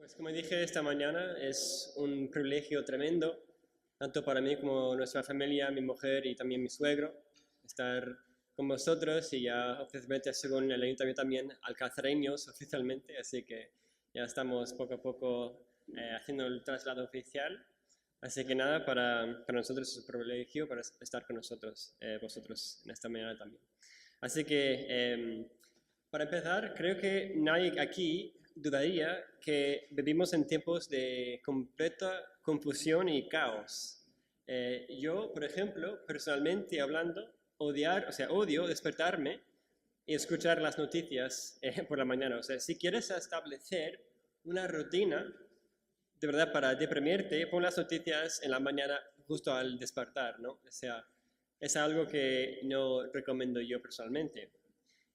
Pues como dije esta mañana, es un privilegio tremendo, tanto para mí como nuestra familia, mi mujer y también mi suegro, estar con vosotros y ya oficialmente, según el ayuntamiento también, alcazareños oficialmente, así que ya estamos poco a poco haciendo el traslado oficial. Así que nada, para nosotros es un privilegio para estar con nosotros, vosotros en esta mañana también. Así que para empezar, creo que nadie aquí dudaría que vivimos en tiempos de completa confusión y caos. Yo, por ejemplo, personalmente hablando, odio despertarme y escuchar las noticias por la mañana. O sea, si quieres establecer una rutina, de verdad, para deprimirte, pon las noticias en la mañana justo al despertar, ¿no? O sea, es algo que no recomiendo yo personalmente.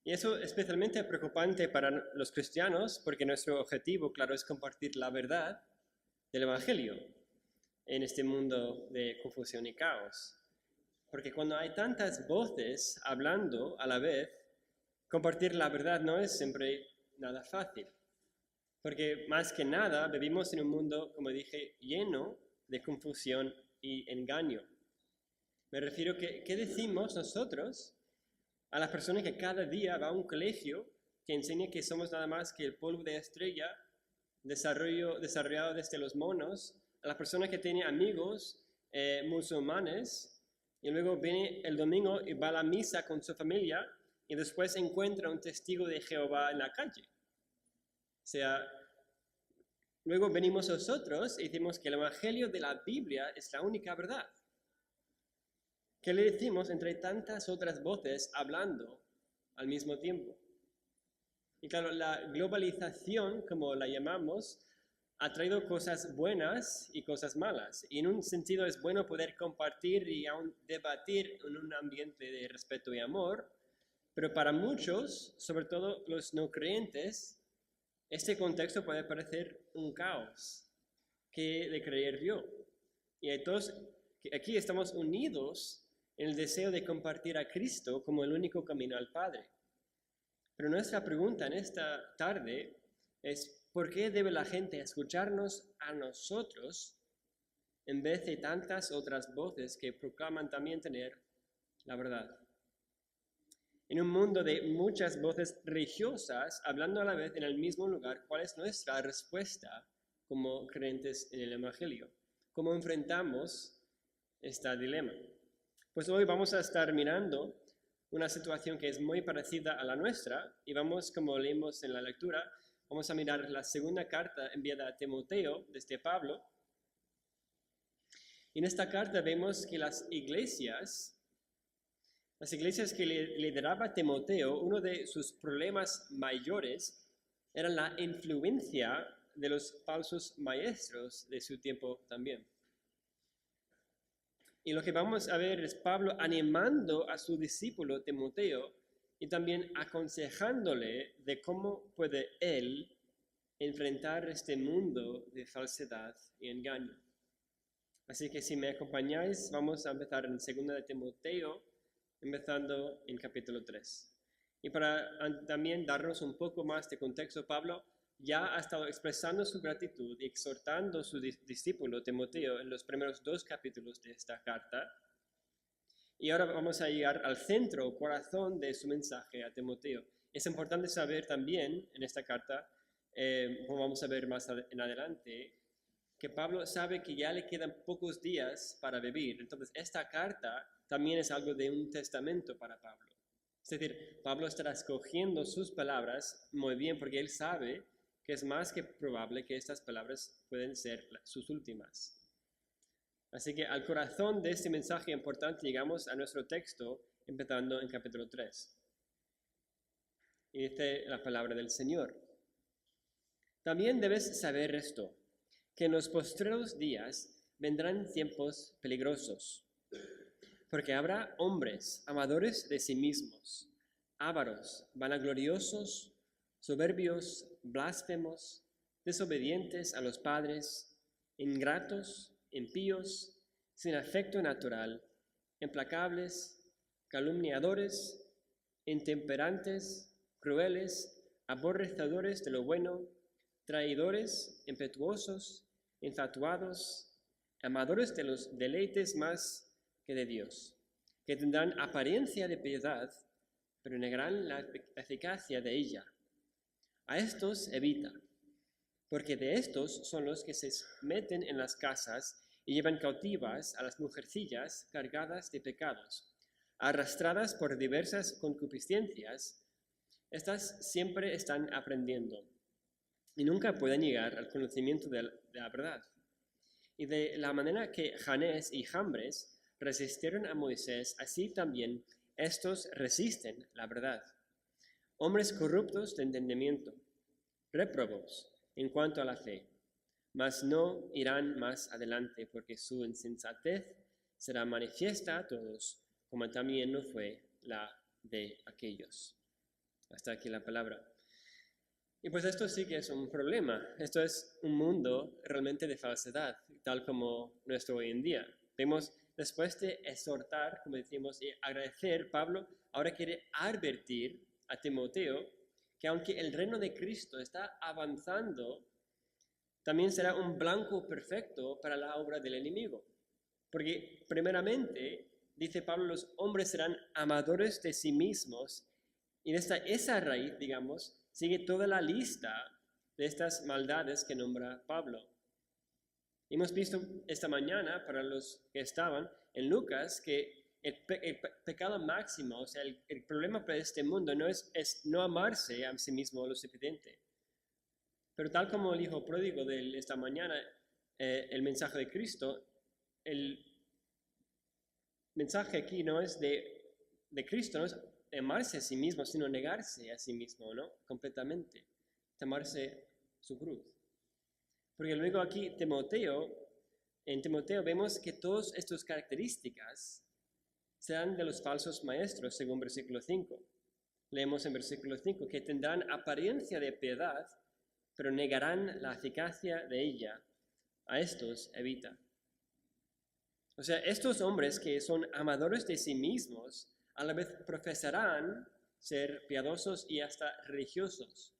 Y eso es especialmente preocupante para los cristianos porque nuestro objetivo, claro, es compartir la verdad del Evangelio en este mundo de confusión y caos. Porque cuando hay tantas voces hablando a la vez, compartir la verdad no es siempre nada fácil. Porque más que nada vivimos en un mundo, como dije, lleno de confusión y engaño. Me refiero que, ¿qué decimos nosotros a las personas que cada día va a un colegio que enseña que somos nada más que el polvo de estrella desarrollado desde los monos, a las personas que tienen amigos musulmanes y luego viene el domingo y va a la misa con su familia y después encuentra un testigo de Jehová en la calle? O sea, luego venimos nosotros y decimos que el Evangelio de la Biblia es la única verdad. ¿Qué le decimos entre tantas otras voces hablando al mismo tiempo? Y claro, la globalización, como la llamamos, ha traído cosas buenas y cosas malas. Y en un sentido es bueno poder compartir y aún debatir en un ambiente de respeto y amor, pero para muchos, sobre todo los no creyentes, este contexto puede parecer un caos. ¿Qué de creer yo? Y todos aquí estamos unidos en el deseo de compartir a Cristo como el único camino al Padre. Pero nuestra pregunta en esta tarde es, ¿por qué debe la gente escucharnos a nosotros en vez de tantas otras voces que proclaman también tener la verdad? En un mundo de muchas voces religiosas hablando a la vez en el mismo lugar, ¿cuál es nuestra respuesta como creyentes en el Evangelio? ¿Cómo enfrentamos este dilema? Pues hoy vamos a estar mirando una situación que es muy parecida a la nuestra y vamos, como leímos en la lectura, vamos a mirar la segunda carta enviada a Timoteo desde Pablo. Y en esta carta vemos que las iglesias que lideraba Timoteo, uno de sus problemas mayores era la influencia de los falsos maestros de su tiempo también. Y lo que vamos a ver es Pablo animando a su discípulo Timoteo y también aconsejándole de cómo puede él enfrentar este mundo de falsedad y engaño. Así que si me acompañáis, vamos a empezar en 2 de Timoteo, empezando en capítulo 3. Y para también darnos un poco más de contexto, Pablo ya ha estado expresando su gratitud y exhortando a su discípulo Timoteo en los primeros 2 capítulos de esta carta. Y ahora vamos a llegar al centro o corazón de su mensaje a Timoteo. Es importante saber también en esta carta, como vamos a ver más en adelante, que Pablo sabe que ya le quedan pocos días para vivir. Entonces, esta carta también es algo de un testamento para Pablo. Es decir, Pablo estará escogiendo sus palabras muy bien porque él sabe que es más que probable que estas palabras pueden ser sus últimas. Así que al corazón de este mensaje importante llegamos a nuestro texto empezando en capítulo 3. Y dice la palabra del Señor. También debes saber esto, que en los postreros días vendrán tiempos peligrosos, porque habrá hombres amadores de sí mismos, ávaros, vanagloriosos, soberbios, blasfemos, desobedientes a los padres, ingratos, impíos, sin afecto natural, implacables, calumniadores, intemperantes, crueles, aborrecedores de lo bueno, traidores, impetuosos, infatuados, amadores de los deleites más que de Dios, que tendrán apariencia de piedad, pero negarán la eficacia de ella. A estos evita, porque de estos son los que se meten en las casas y llevan cautivas a las mujercillas cargadas de pecados, arrastradas por diversas concupiscencias. Estas siempre están aprendiendo y nunca pueden llegar al conocimiento de la verdad. Y de la manera que Janés y Jambres resistieron a Moisés, así también estos resisten la verdad. Hombres corruptos de entendimiento, réprobos en cuanto a la fe, mas no irán más adelante, porque su insensatez será manifiesta a todos, como también no fue la de aquellos. Hasta aquí la palabra. Y pues esto sí que es un problema. Esto es un mundo realmente de falsedad, tal como nuestro hoy en día. Vemos, después de exhortar, como decimos, y agradecer, Pablo ahora quiere advertir a Timoteo que aunque el reino de Cristo está avanzando, también será un blanco perfecto para la obra del enemigo. Porque primeramente, dice Pablo, los hombres serán amadores de sí mismos, y desde esa raíz, digamos, sigue toda la lista de estas maldades que nombra Pablo. Hemos visto esta mañana, para los que estaban en Lucas, que el pecado máximo, o sea, el problema para este mundo no es no amarse a sí mismo lo suficiente. Pero tal como el hijo pródigo de esta mañana, el mensaje de Cristo, el mensaje aquí no es de Cristo, no es amarse a sí mismo, sino negarse a sí mismo, ¿no? Completamente. Tomarse su cruz. Porque luego aquí en Timoteo vemos que todas estas características serán de los falsos maestros, según versículo 5. Leemos en versículo 5 que tendrán apariencia de piedad, pero negarán la eficacia de ella. A estos evita. O sea, estos hombres que son amadores de sí mismos, a la vez profesarán ser piadosos y hasta religiosos.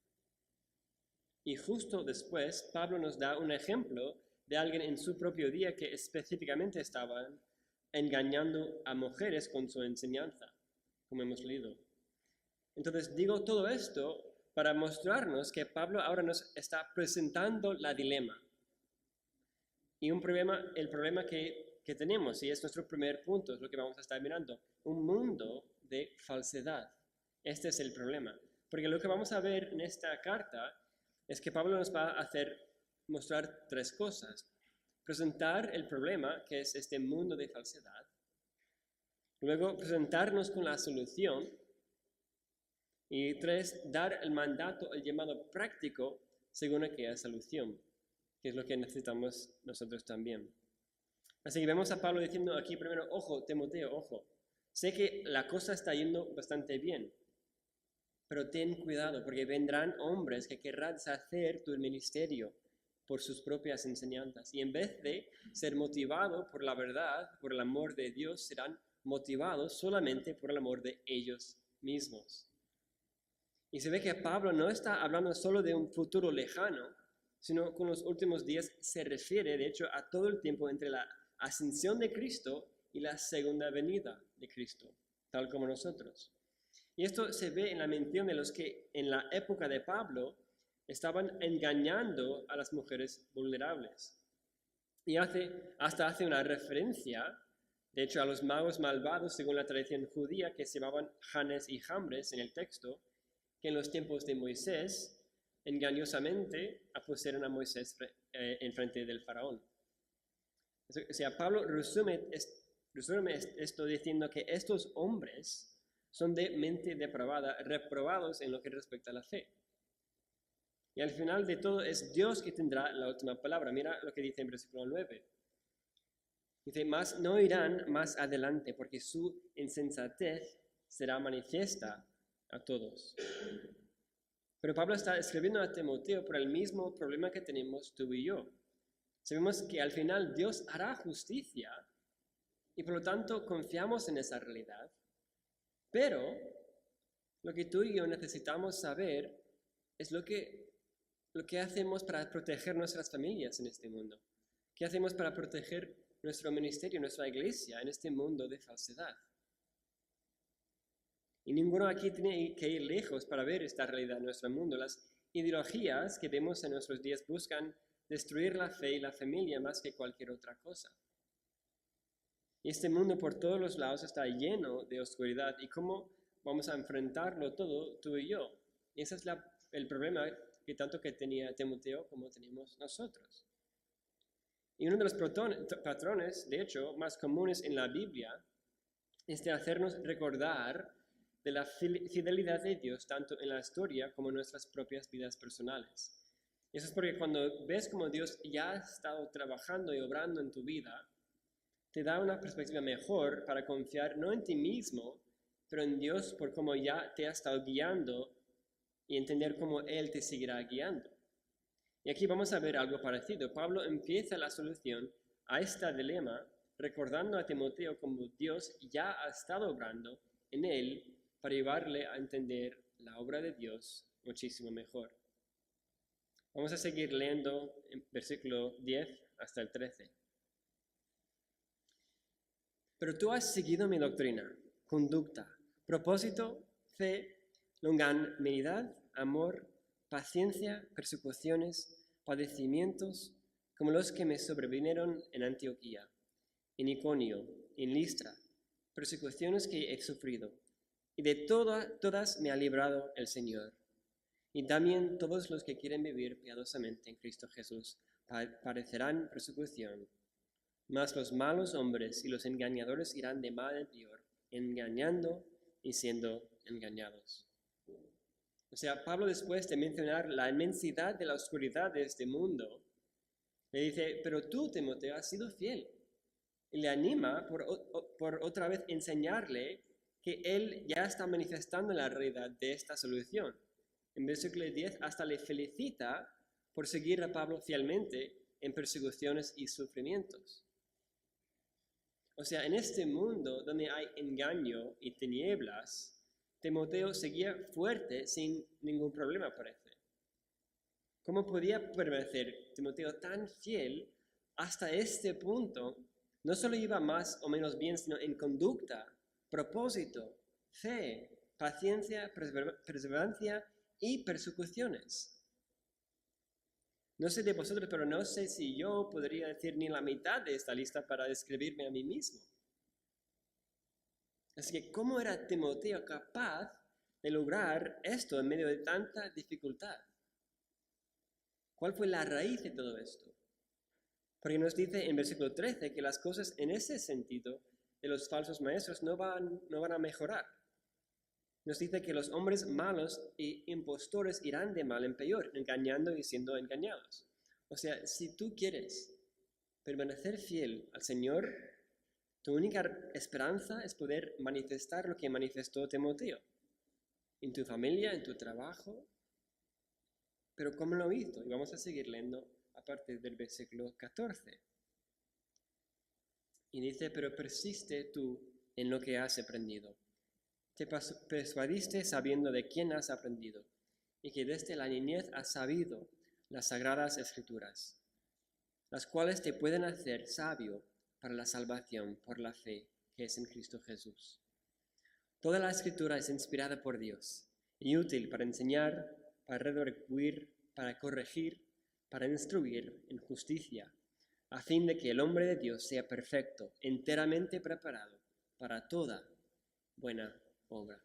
Y justo después, Pablo nos da un ejemplo de alguien en su propio día que específicamente estaban engañando a mujeres con su enseñanza, como hemos leído. Entonces, digo todo esto para mostrarnos que Pablo ahora nos está presentando la dilema. Y el problema que tenemos, y es nuestro primer punto, es lo que vamos a estar mirando, un mundo de falsedad. Este es el problema. Porque lo que vamos a ver en esta carta es que Pablo nos va a hacer mostrar tres cosas. Presentar el problema, que es este mundo de falsedad. Luego, presentarnos con la solución. Y tres, dar el mandato, el llamado práctico, según aquella solución, que es lo que necesitamos nosotros también. Así que vemos a Pablo diciendo aquí primero, ojo, Timoteo, ojo. Sé que la cosa está yendo bastante bien, pero ten cuidado, porque vendrán hombres que querrán hacer tu ministerio por sus propias enseñanzas. Y en vez de ser motivados por la verdad, por el amor de Dios, serán motivados solamente por el amor de ellos mismos. Y se ve que Pablo no está hablando solo de un futuro lejano, sino con los últimos días se refiere, de hecho, a todo el tiempo entre la ascensión de Cristo y la segunda venida de Cristo, tal como nosotros. Y esto se ve en la mención de los que en la época de Pablo estaban engañando a las mujeres vulnerables. Y hasta hace una referencia, de hecho, a los magos malvados, según la tradición judía, que se llamaban Janés y Jambres en el texto, que en los tiempos de Moisés, engañosamente pusieron a Moisés en frente del faraón. O sea, Pablo resume esto diciendo que estos hombres son de mente depravada, reprobados en lo que respecta a la fe. Y al final de todo es Dios que tendrá la última palabra. Mira lo que dice en versículo 9. Dice, mas no irán más adelante, porque su insensatez será manifiesta a todos. Pero Pablo está escribiendo a Timoteo por el mismo problema que tenemos tú y yo. Sabemos que al final Dios hará justicia y por lo tanto confiamos en esa realidad. Pero lo que tú y yo necesitamos saber es lo que lo que hacemos para proteger nuestras familias en este mundo. ¿Qué hacemos para proteger nuestro ministerio, nuestra iglesia en este mundo de falsedad? Y ninguno aquí tiene que ir lejos para ver esta realidad en nuestro mundo. Las ideologías que vemos en nuestros días buscan destruir la fe y la familia más que cualquier otra cosa. Y este mundo por todos los lados está lleno de oscuridad. ¿Y cómo vamos a enfrentarlo todo, tú y yo? Y ese es el problema que tanto que tenía Timoteo como tenemos nosotros. Y uno de los patrones, de hecho, más comunes en la Biblia es de hacernos recordar de la fidelidad de Dios tanto en la historia como en nuestras propias vidas personales. Y eso es porque cuando ves cómo Dios ya ha estado trabajando y obrando en tu vida, te da una perspectiva mejor para confiar no en ti mismo, pero en Dios por cómo ya te ha estado guiando y entender cómo Él te seguirá guiando. Y aquí vamos a ver algo parecido. Pablo empieza la solución a este dilema recordando a Timoteo cómo Dios ya ha estado obrando en él para llevarle a entender la obra de Dios muchísimo mejor. Vamos a seguir leyendo en versículo 10 hasta el 13. Pero tú has seguido mi doctrina, conducta, propósito, fe, longanimidad, amor, paciencia, persecuciones, padecimientos, como los que me sobrevinieron en Antioquía, en Iconio, en Listra, persecuciones que he sufrido, y de todas me ha librado el Señor. Y también todos los que quieren vivir piadosamente en Cristo Jesús padecerán persecución. Mas los malos hombres y los engañadores irán de mal en peor, engañando y siendo engañados. O sea, Pablo, después de mencionar la inmensidad de la oscuridad de este mundo, le dice, pero tú, Timoteo, has sido fiel. Y le anima por otra vez enseñarle que él ya está manifestando la realidad de esta solución. En versículo 10 hasta le felicita por seguir a Pablo fielmente en persecuciones y sufrimientos. O sea, en este mundo donde hay engaño y tinieblas, Timoteo seguía fuerte sin ningún problema, parece. ¿Cómo podía permanecer Timoteo tan fiel hasta este punto? No solo iba más o menos bien, sino en conducta, propósito, fe, paciencia, perseverancia y persecuciones. No sé de vosotros, pero no sé si yo podría decir ni la mitad de esta lista para describirme a mí mismo. Así que, ¿cómo era Timoteo capaz de lograr esto en medio de tanta dificultad? ¿Cuál fue la raíz de todo esto? Porque nos dice en versículo 13 que las cosas en ese sentido de los falsos maestros no van a mejorar. Nos dice que los hombres malos e impostores irán de mal en peor, engañando y siendo engañados. O sea, si tú quieres permanecer fiel al Señor, tu única esperanza es poder manifestar lo que manifestó Timoteo. En tu familia, en tu trabajo. Pero ¿cómo lo hizo? Y vamos a seguir leyendo a partir del versículo 14. Y dice, pero persiste tú en lo que has aprendido. Te persuadiste sabiendo de quién has aprendido, y que desde la niñez has sabido las sagradas escrituras, las cuales te pueden hacer sabio para la salvación por la fe que es en Cristo Jesús. Toda la escritura es inspirada por Dios y útil para enseñar, para redarguir, para corregir, para instruir en justicia, a fin de que el hombre de Dios sea perfecto, enteramente preparado para toda buena obra.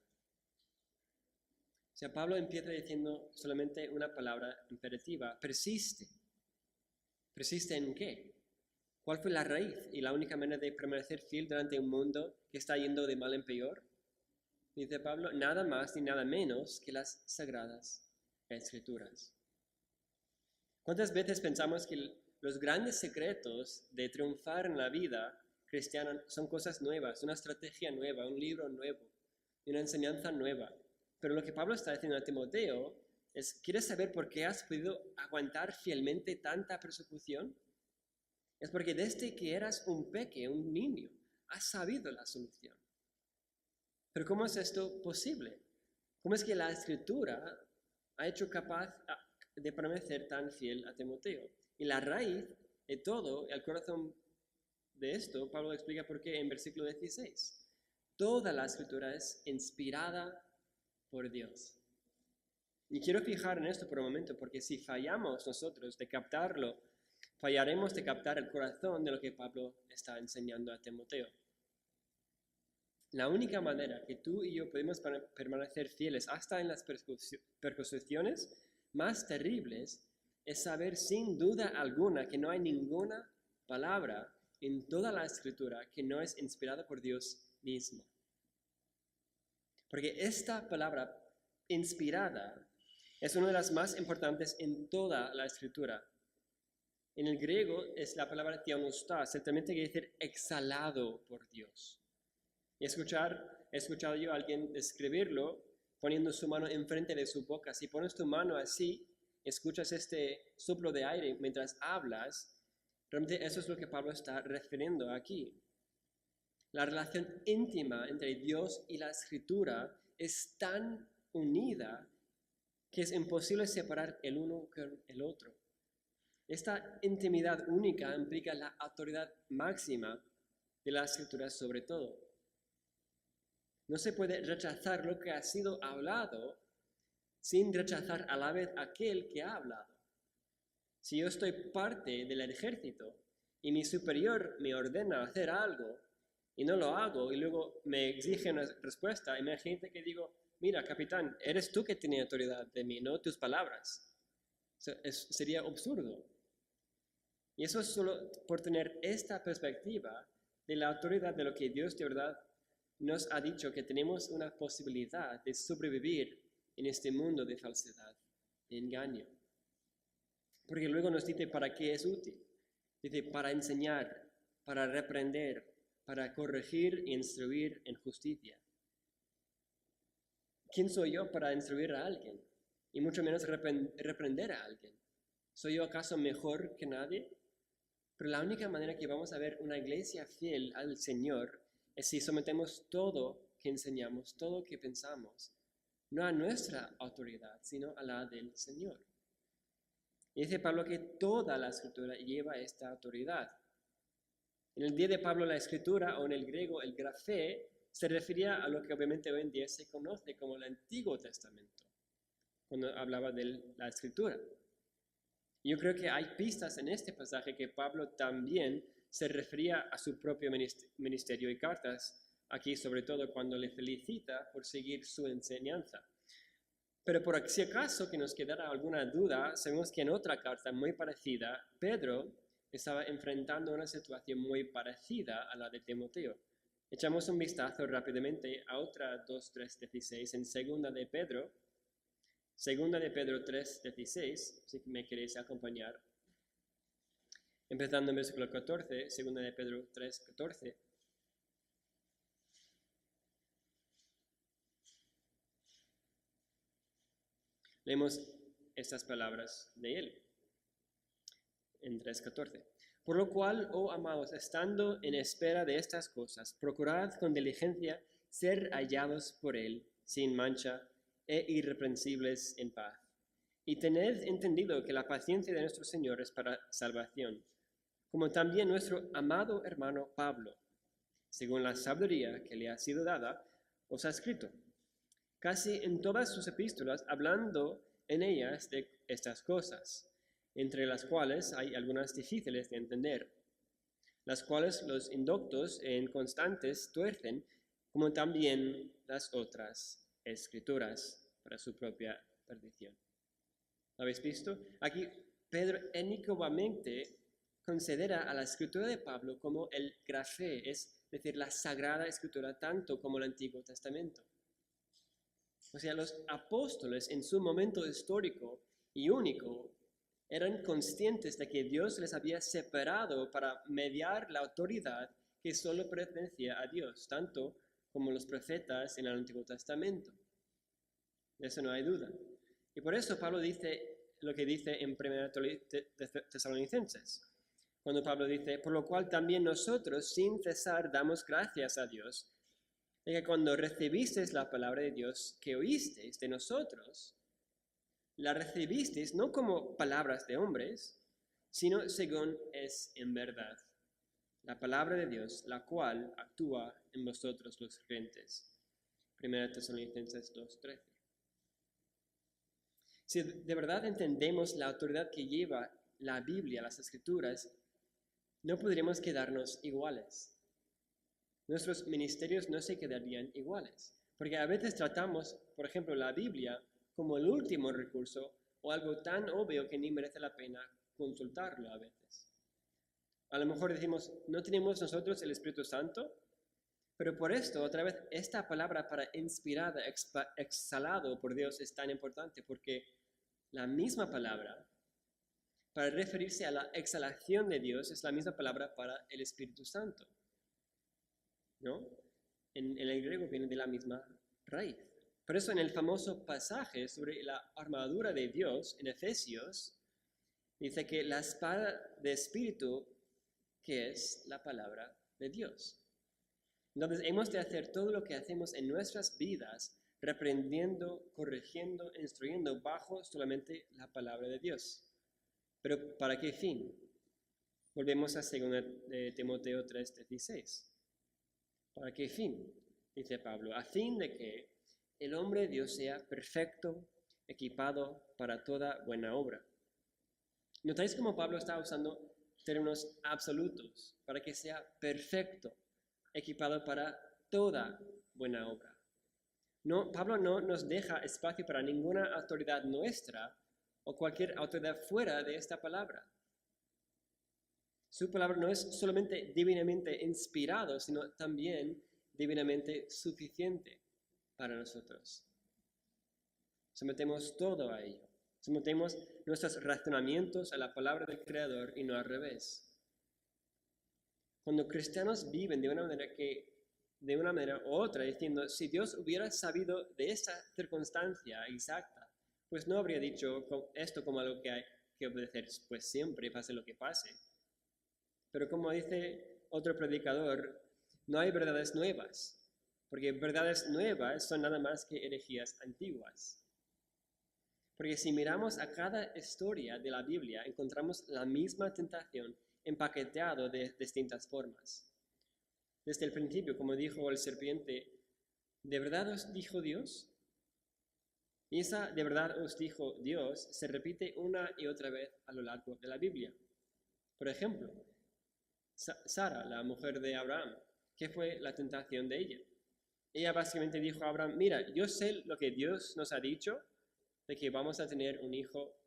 O sea, Pablo empieza diciendo solamente una palabra imperativa, persiste. ¿Persiste en qué? ¿Cuál fue la raíz y la única manera de permanecer fiel durante un mundo que está yendo de mal en peor? Dice Pablo, nada más ni nada menos que las sagradas escrituras. ¿Cuántas veces pensamos que los grandes secretos de triunfar en la vida cristiana son cosas nuevas, una estrategia nueva, un libro nuevo, una enseñanza nueva? Pero lo que Pablo está diciendo a Timoteo es, ¿quieres saber por qué has podido aguantar fielmente tanta persecución? Es porque desde que eras un niño, has sabido la solución. Pero ¿cómo es esto posible? ¿Cómo es que la Escritura ha hecho de permanecer tan fiel a Timoteo. Y la raíz de todo, el corazón de esto, Pablo explica por qué en versículo 16. Toda la escritura es inspirada por Dios. Y quiero fijar en esto por un momento, porque si fallamos nosotros de captarlo, fallaremos de captar el corazón de lo que Pablo está enseñando a Timoteo. La única manera que tú y yo podemos permanecer fieles hasta en las persecuciones más terribles es saber sin duda alguna que no hay ninguna palabra en toda la escritura que no es inspirada por Dios mismo. Porque esta palabra inspirada es una de las más importantes en toda la escritura. En el griego es la palabra theopneustos, ciertamente quiere decir exhalado por Dios. He escuchado yo a alguien describirlo poniendo su mano enfrente de su boca. Si pones tu mano así, escuchas este soplo de aire mientras hablas. Realmente eso es lo que Pablo está refiriendo aquí. La relación íntima entre Dios y la Escritura es tan unida que es imposible separar el uno con el otro. Esta intimidad única implica la autoridad máxima de la Escritura sobre todo. No se puede rechazar lo que ha sido hablado sin rechazar a la vez aquel que ha hablado. Si yo estoy parte del ejército y mi superior me ordena hacer algo y no lo hago y luego me exige una respuesta, imagínate que digo, mira, capitán, eres tú que tienes autoridad de mí, no tus palabras. Sería absurdo. Y eso es solo por tener esta perspectiva de la autoridad de lo que Dios de verdad nos ha dicho, que tenemos una posibilidad de sobrevivir en este mundo de falsedad, de engaño. Porque luego nos dice para qué es útil. Dice para enseñar, para reprender, para corregir e instruir en justicia. ¿Quién soy yo para instruir a alguien? Y mucho menos reprender a alguien. ¿Soy yo acaso mejor que nadie? Pero la única manera que vamos a ver una iglesia fiel al Señor es si sometemos todo que enseñamos, todo que pensamos, no a nuestra autoridad, sino a la del Señor. Y dice Pablo que toda la escritura lleva esta autoridad. En el día de Pablo la escritura, o en el griego el grafé, se refería a lo que obviamente hoy en día se conoce como el Antiguo Testamento, cuando hablaba de la escritura. Yo creo que hay pistas en este pasaje que Pablo también se refería a su propio ministerio y cartas, aquí sobre todo cuando le felicita por seguir su enseñanza. Pero por si acaso que nos quedara alguna duda, sabemos que en otra carta muy parecida, Pedro estaba enfrentando una situación muy parecida a la de Timoteo. Echamos un vistazo rápidamente a otra 2:3:16 en segunda de Pedro 3:16, si me queréis acompañar. Empezando en versículo 14, segunda de Pedro 3:14. Leemos estas palabras de él en 3:14. Por lo cual, oh amados, estando en espera de estas cosas, procurad con diligencia ser hallados por él, sin mancha e irreprensibles en paz. Y tened entendido que la paciencia de nuestro Señor es para salvación, como también nuestro amado hermano Pablo, según la sabiduría que le ha sido dada, os ha escrito, casi en todas sus epístolas, hablando en ellas de estas cosas, entre las cuales hay algunas difíciles de entender, las cuales los indoctos e inconstantes tuercen, como también las otras escrituras, para su propia perdición. ¿Lo habéis visto? Aquí Pedro inequívocamente considera a la escritura de Pablo como el grafé, es decir, la sagrada escritura, tanto como el Antiguo Testamento. O sea, los apóstoles en su momento histórico y único eran conscientes de que Dios les había separado para mediar la autoridad que solo pertenecía a Dios, tanto como los profetas en el Antiguo Testamento. De eso no hay duda. Y por eso Pablo dice lo que dice en 1 Tesalonicenses, cuando Pablo dice, por lo cual también nosotros sin cesar damos gracias a Dios, de que cuando recibisteis la palabra de Dios que oísteis de nosotros, la recibisteis no como palabras de hombres, sino según es en verdad, la palabra de Dios, la cual actúa en vosotros los creyentes. 1 Tesalonicenses 2:13. Si de verdad entendemos la autoridad que lleva la Biblia, las Escrituras, no podríamos quedarnos iguales. Nuestros ministerios no se quedarían iguales, porque a veces tratamos, por ejemplo, la Biblia como el último recurso o algo tan obvio que ni merece la pena consultarlo a veces. A lo mejor decimos, no tenemos nosotros el Espíritu Santo, pero por esto, otra vez, esta palabra para inspirada, exhalado por Dios es tan importante, porque la misma palabra para referirse a la exhalación de Dios es la misma palabra para el Espíritu Santo, ¿no? En el griego viene de la misma raíz. Por eso en el famoso pasaje sobre la armadura de Dios en Efesios, dice que la espada de Espíritu, que es la palabra de Dios. Entonces hemos de hacer todo lo que hacemos en nuestras vidas, reprendiendo, corrigiendo, instruyendo bajo solamente la palabra de Dios. ¿Pero para qué fin? Volvemos a 2 Timoteo 3:16. ¿Para qué fin? Dice Pablo, a fin de que el hombre de Dios sea perfecto, equipado para toda buena obra. ¿Notáis cómo Pablo está usando términos absolutos para que sea perfecto, equipado para toda buena obra? No, Pablo no nos deja espacio para ninguna autoridad nuestra o cualquier autoridad fuera de esta palabra. Su palabra no es solamente divinamente inspirado, sino también divinamente suficiente para nosotros. Sometemos todo a ello. Sometemos nuestros razonamientos a la palabra del Creador y no al revés. Cuando cristianos viven de una manera u otra, diciendo, si Dios hubiera sabido de esta circunstancia exacta, pues no habría dicho esto como algo que hay que obedecer, pues siempre, pase lo que pase. Pero como dice otro predicador, no hay verdades nuevas, porque verdades nuevas son nada más que herejías antiguas. Porque si miramos a cada historia de la Biblia, encontramos la misma tentación empaqueteado de distintas formas. Desde el principio, como dijo el serpiente, ¿de verdad os dijo Dios? Y esa de verdad os dijo Dios se repite una y otra vez a lo largo de la Biblia. Por ejemplo, Sara, la mujer de Abraham, ¿qué fue la tentación de ella? Ella básicamente dijo a Abraham, mira, yo sé lo que Dios nos ha dicho, de que vamos a tener un hijo,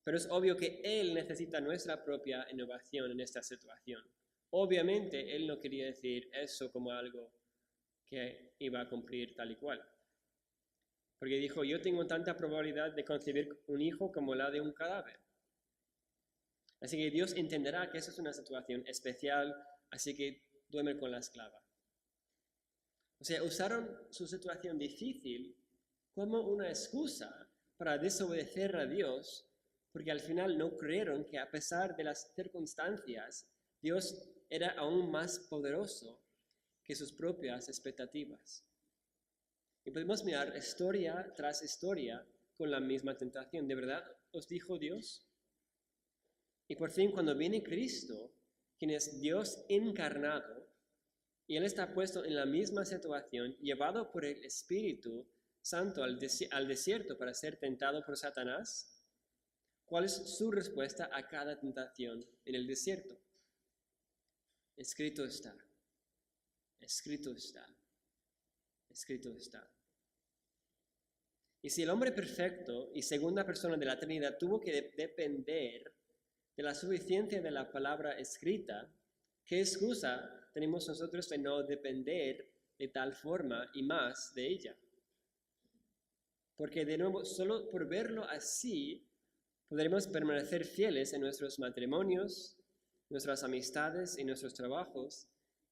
pero es obvio que Él necesita nuestra propia innovación en esta situación. Obviamente, Él no quería decir eso como algo que iba a cumplir tal y cual. Porque dijo, yo tengo tanta probabilidad de concebir un hijo como la de un cadáver. Así que Dios entenderá que esa es una situación especial, así que duerme con la esclava. O sea, usaron su situación difícil como una excusa para desobedecer a Dios, porque al final no creyeron que a pesar de las circunstancias, Dios era aún más poderoso que sus propias expectativas. Y podemos mirar historia tras historia con la misma tentación. ¿De verdad os dijo Dios? Y por fin, cuando viene Cristo, quien es Dios encarnado, y Él está puesto en la misma situación, llevado por el Espíritu Santo al desierto para ser tentado por Satanás, ¿cuál es su respuesta a cada tentación en el desierto? Escrito está, escrito está, escrito está. Y si el hombre perfecto y segunda persona de la Trinidad tuvo que depender de la suficiencia de la palabra escrita, ¿qué excusa tenemos nosotros de no depender de tal forma y más de ella? Porque de nuevo, solo por verlo así, podremos permanecer fieles en nuestros matrimonios, nuestras amistades y nuestros trabajos.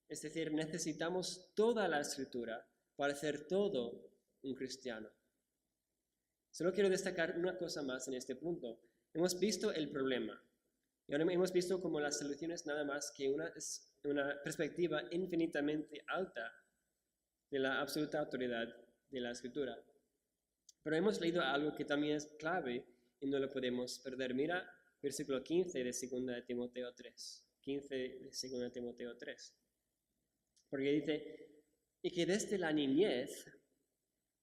Es decir, necesitamos toda la Escritura para ser todo un cristiano. Solo quiero destacar una cosa más en este punto. Hemos visto el problema. Y ahora hemos visto como la solución es nada más que una perspectiva infinitamente alta de la absoluta autoridad de la Escritura. Pero hemos leído algo que también es clave y no lo podemos perder. Mira versículo 15 de 2 de Timoteo 3. 15 de 2 de Timoteo 3. Porque dice, y que desde la niñez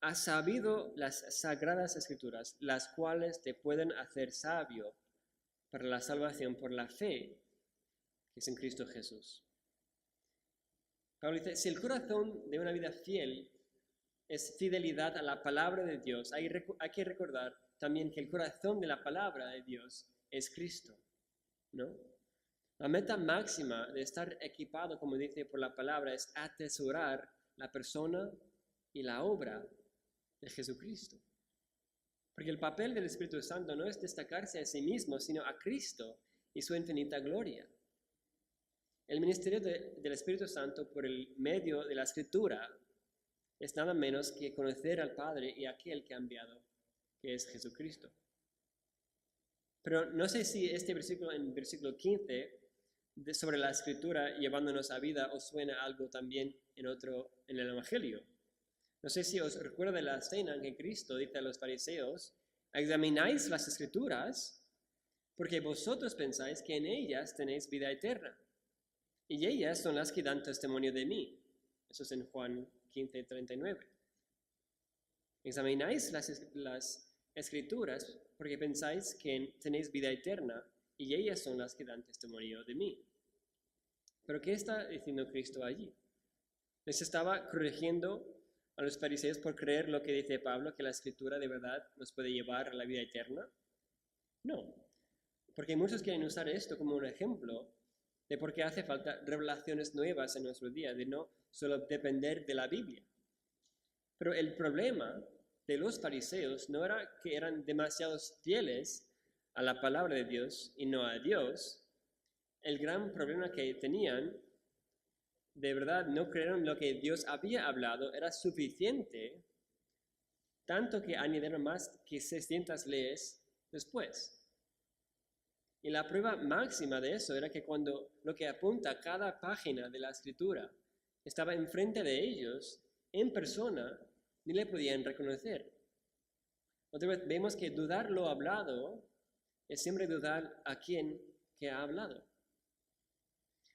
has sabido las sagradas escrituras, las cuales te pueden hacer sabio para la salvación por la fe que es en Cristo Jesús. Pablo dice, si el corazón de una vida fiel es fidelidad a la palabra de Dios, hay que recordar también que el corazón de la palabra de Dios es Cristo, ¿no? La meta máxima de estar equipado, como dice por la palabra, es atesorar la persona y la obra de Jesucristo. Porque el papel del Espíritu Santo no es destacarse a sí mismo, sino a Cristo y su infinita gloria. El ministerio del Espíritu Santo por el medio de la Escritura es nada menos que conocer al Padre y a aquel que ha enviado, que es Jesucristo. Pero no sé si este versículo, en versículo 15, sobre la Escritura llevándonos a vida, os suena algo también en el Evangelio. No sé si os recuerda de la cena en que Cristo dice a los fariseos, examináis las Escrituras porque vosotros pensáis que en ellas tenéis vida eterna. Y ellas son las que dan testimonio de mí. Eso es en Juan 15:39. Examináis las Escrituras porque pensáis que tenéis vida eterna y ellas son las que dan testimonio de mí. ¿Pero qué está diciendo Cristo allí? ¿Les estaba corrigiendo a los fariseos por creer lo que dice Pablo, que la Escritura de verdad nos puede llevar a la vida eterna? No, porque muchos quieren usar esto como un ejemplo de por qué hace falta revelaciones nuevas en nuestro día, de no solo depender de la Biblia. Pero el problema de los fariseos no era que eran demasiados fieles a la palabra de Dios y no a Dios. El gran problema que tenían, de verdad no creyeron lo que Dios había hablado era suficiente, tanto que añadieron más que 600 leyes después. Y la prueba máxima de eso era que cuando lo que apunta a cada página de la Escritura estaba enfrente de ellos, en persona, ni le podían reconocer. Otra vez vemos que dudar lo hablado es siempre dudar a quien que ha hablado.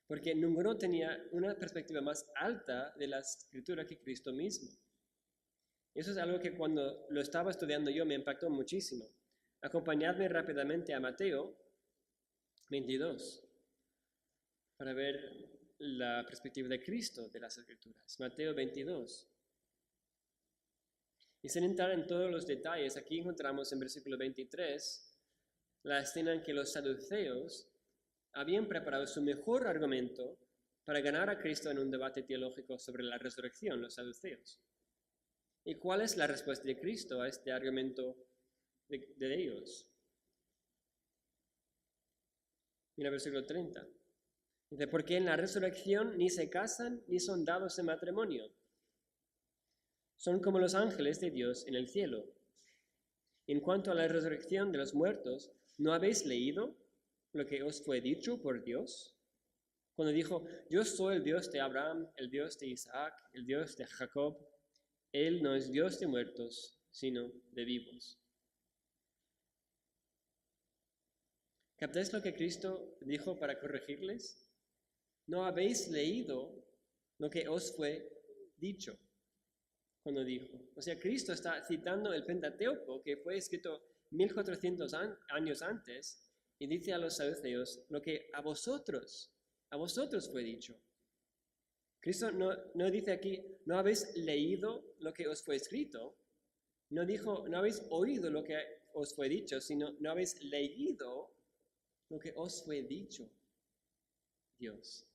Porque ninguno tenía una perspectiva más alta de la Escritura que Cristo mismo. Eso es algo que cuando lo estaba estudiando yo me impactó muchísimo. Acompañadme rápidamente a Mateo 22 para ver la perspectiva de Cristo de las Escrituras. Mateo 22. Y sin entrar en todos los detalles, aquí encontramos en versículo 23 la escena en que los saduceos habían preparado su mejor argumento para ganar a Cristo en un debate teológico sobre la resurrección, los saduceos. ¿Y cuál es la respuesta de Cristo a este argumento de ellos? Mira versículo 30. Dice, porque en la resurrección ni se casan ni son dados en matrimonio. Son como los ángeles de Dios en el cielo. En cuanto a la resurrección de los muertos, ¿no habéis leído lo que os fue dicho por Dios? Cuando dijo, yo soy el Dios de Abraham, el Dios de Isaac, el Dios de Jacob. Él no es Dios de muertos, sino de vivos. ¿Captáis lo que Cristo dijo para corregirles? ¿No habéis leído lo que os fue dicho? Cuando dijo. O sea, Cristo está citando el Pentateuco, que fue escrito 1400 años antes, y dice a los saduceos lo que a vosotros fue dicho. Cristo no dice aquí, no habéis leído lo que os fue escrito, no dijo, no habéis oído lo que os fue dicho, sino no habéis leído lo que os fue dicho, Dios.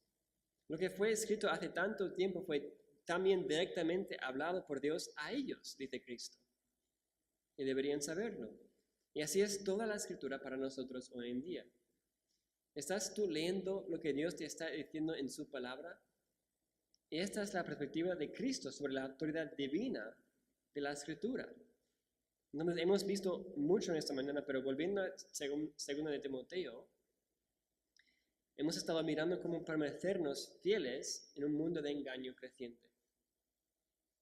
Lo que fue escrito hace tanto tiempo fue también directamente hablado por Dios a ellos, dice Cristo. Y deberían saberlo. Y así es toda la Escritura para nosotros hoy en día. ¿Estás tú leyendo lo que Dios te está diciendo en su palabra? Y esta es la perspectiva de Cristo sobre la autoridad divina de la Escritura. Entonces, hemos visto mucho en esta mañana, pero volviendo a 2 de Timoteo, hemos estado mirando cómo permanecernos fieles en un mundo de engaño creciente.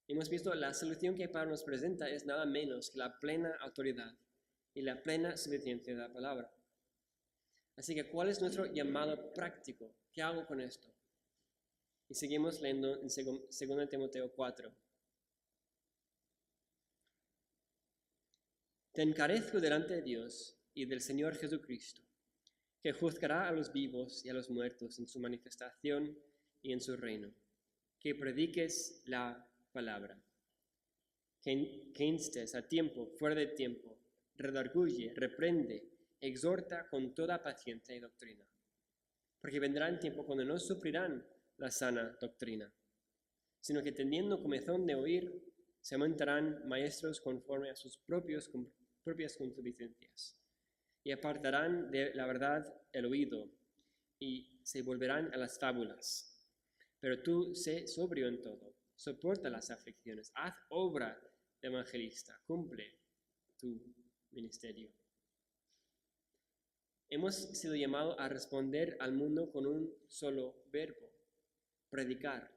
Hemos visto la solución que Pablo nos presenta es nada menos que la plena autoridad y la plena suficiencia de la palabra. Así que, ¿cuál es nuestro llamado práctico? ¿Qué hago con esto? Y seguimos leyendo en 2 Timoteo 4. Te encarezco delante de Dios y del Señor Jesucristo, que juzgará a los vivos y a los muertos en su manifestación y en su reino, que prediques la palabra, que instes a tiempo, fuera de tiempo, redarguye, reprende, exhorta con toda paciencia y doctrina, porque vendrá el tiempo cuando no sufrirán la sana doctrina, sino que teniendo comezón de oír, se aumentarán maestros conforme a sus propias concupiscencias, y apartarán de la verdad el oído, y se volverán a las fábulas. Pero tú sé sobrio en todo, soporta las aflicciones, haz obra de evangelista, cumple tu ministerio. Hemos sido llamados a responder al mundo con un solo verbo: predicar,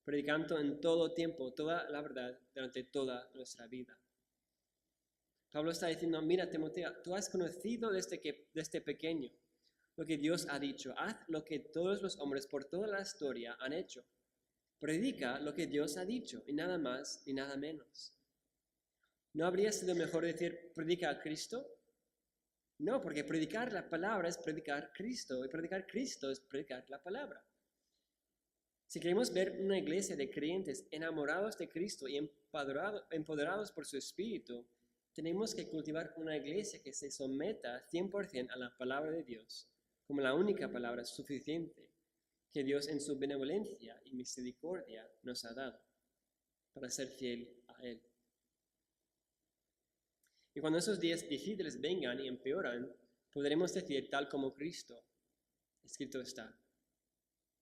predicando en todo tiempo toda la verdad durante toda nuestra vida. Pablo está diciendo: mira, Timoteo, tú has conocido desde pequeño lo que Dios ha dicho. Haz lo que todos los hombres por toda la historia han hecho. Predica lo que Dios ha dicho, y nada más ni nada menos. ¿No habría sido mejor decir predica a Cristo? No, porque predicar la palabra es predicar Cristo, y predicar Cristo es predicar la palabra. Si queremos ver una iglesia de creyentes enamorados de Cristo y empoderados por su Espíritu, tenemos que cultivar una iglesia que se someta 100% a la palabra de Dios, como la única palabra suficiente que Dios en su benevolencia y misericordia nos ha dado para ser fiel a Él. Y cuando esos días difíciles vengan y empeoran, podremos decir tal como Cristo: escrito está,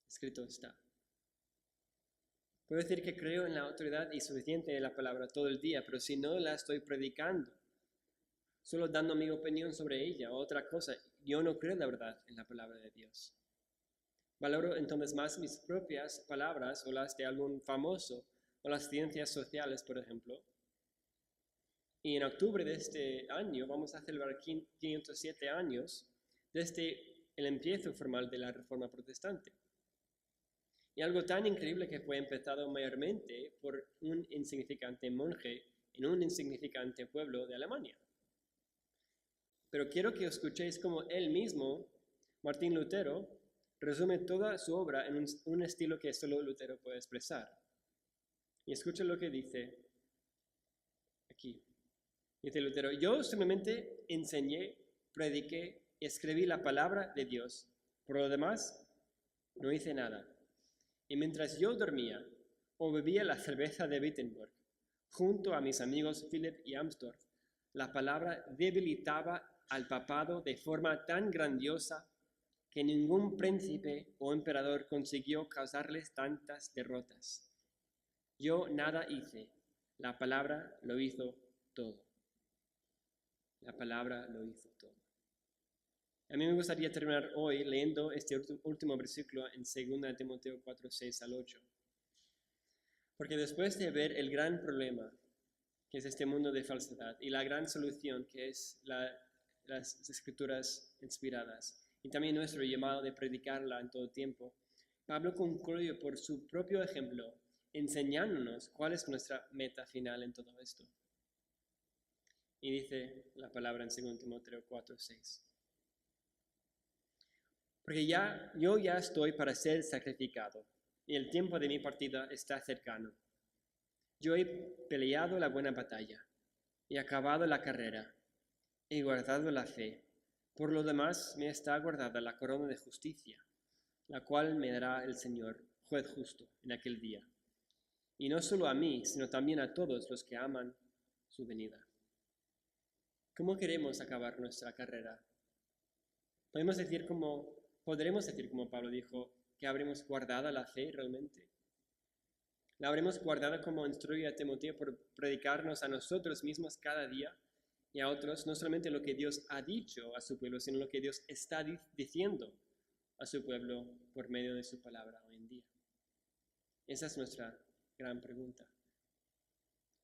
escrito está. Puedo decir que creo en la autoridad y suficiente de la palabra todo el día, pero si no la estoy predicando, solo dando mi opinión sobre ella o otra cosa, yo no creo la verdad en la palabra de Dios. Valoro entonces más mis propias palabras o las de algún famoso o las ciencias sociales, por ejemplo. Y en octubre de este año vamos a celebrar 507 años desde el empiezo formal de la Reforma Protestante. Y algo tan increíble que fue empezado mayormente por un insignificante monje en un insignificante pueblo de Alemania. Pero quiero que escuchéis cómo él mismo, Martín Lutero, resume toda su obra en un estilo que solo Lutero puede expresar. Y escucha lo que dice aquí. Dice Lutero: yo simplemente enseñé, prediqué y escribí la palabra de Dios. Por lo demás, no hice nada. Y mientras yo dormía o bebía la cerveza de Wittenberg, junto a mis amigos Philipp y Amsdorf, la palabra debilitaba al papado de forma tan grandiosa que ningún príncipe o emperador consiguió causarles tantas derrotas. Yo nada hice, la palabra lo hizo todo. La palabra lo hizo todo. A mí me gustaría terminar hoy leyendo este último versículo en 2 Timoteo 4, 6 al 8. Porque después de ver el gran problema, que es este mundo de falsedad, y la gran solución, que es las escrituras inspiradas, y también nuestro llamado de predicarla en todo tiempo, Pablo concluye por su propio ejemplo, enseñándonos cuál es nuestra meta final en todo esto. Y dice la palabra en 2 Timoteo 4, 6. Porque yo ya estoy para ser sacrificado, y el tiempo de mi partida está cercano. Yo he peleado la buena batalla, y acabado la carrera, he guardado la fe. Por lo demás me está guardada la corona de justicia, la cual me dará el Señor, juez justo, en aquel día. Y no solo a mí, sino también a todos los que aman su venida. ¿Cómo queremos acabar nuestra carrera? ¿Podremos decir como Pablo dijo, que habremos guardado la fe realmente? ¿La habremos guardado como instruye a Timoteo por predicarnos a nosotros mismos cada día y a otros no solamente lo que Dios ha dicho a su pueblo, sino lo que Dios está diciendo a su pueblo por medio de su palabra hoy en día? Esa es nuestra gran pregunta.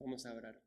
Vamos a orar.